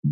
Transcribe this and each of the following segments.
I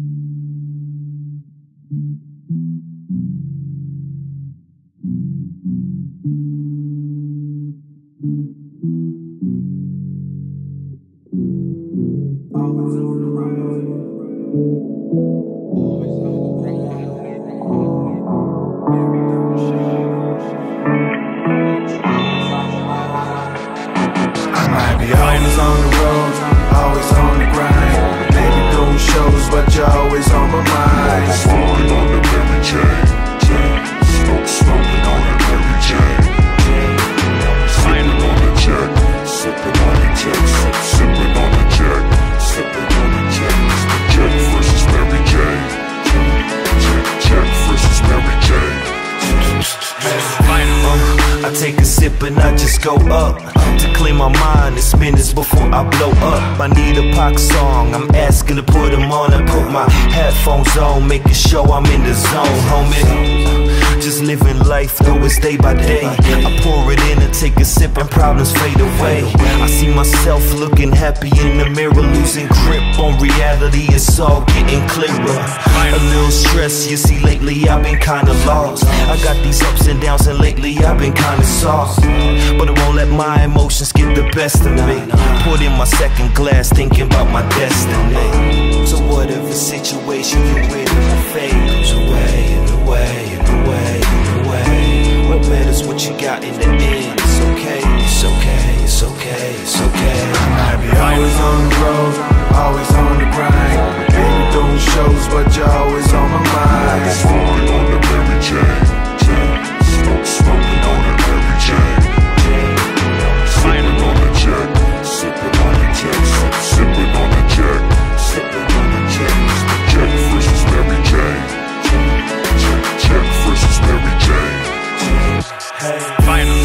take a sip and I just go up to clear my mind. It's minutes before I blow up. I need a Pac song, I'm asking to put them on. I put my headphones on, making sure I'm in the zone, homie. Just living life, though it's day by day. I pour it in and take a sip and problems fade away. I see myself looking happy in the mirror, losing grip on reality, it's all getting clearer. A little stress, you see lately I've been kinda lost. I got these ups and downs and lately I've been kinda soft, but I won't let my emotions get the best of me. Put in my second glass, thinking about my destiny. So whatever situation you're in, my fade goes away, in the way, in the way, in the way. What matters what you got in the end? It's okay, it's okay, it's okay, it's okay. I might be always on the road, always on the grind. Baby doing shows, but you're always on my mind. Smoking on the Mary Jane, smoking on the Mary Jane. Sipping on the jet, sipping on the jet, sipping on the jet, sipping on the jet. Jet versus Mary Jane, jet versus Mary Jane.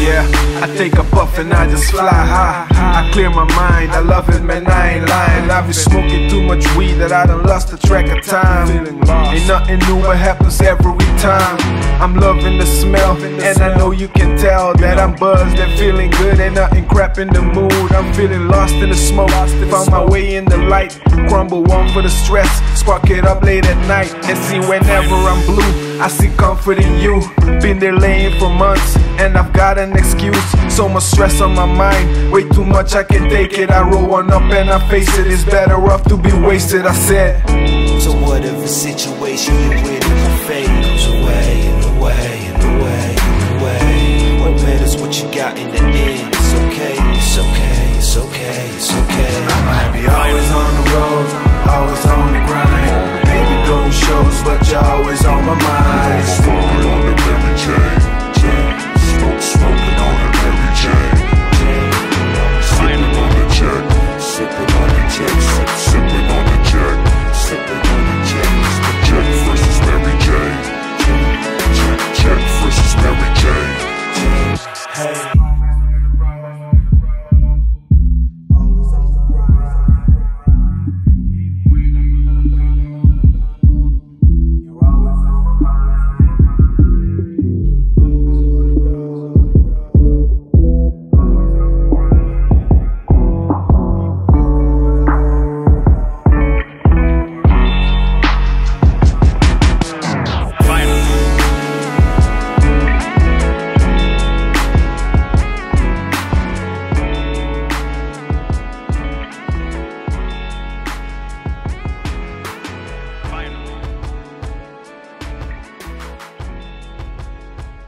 Yeah, I take a puff and I just fly high. I clear my mind, I love it, man, I ain't lying. I've been smoking too much weed that I done lost the track of time. Ain't nothing new, what happens every time. I'm loving the smell, and I know you can tell that I'm buzzed and feeling good. Ain't nothing crap in the mood, I'm feeling lost in the smoke. Found my way in the light, crumble one for the stress. Spark it up late at night, and see whenever I'm blue, I see comfort in you. Been there laying for months, and I've got an excuse. So much stress on my mind, way too much I can take it. I roll one up and I face it, it's better off to be wasted, I said. So whatever situation you're in, my fade goes away, in the way, in the way, in the way. What matters what you got in the end? It's okay, it's okay, it's okay, it's okay. I might be always on the road, always on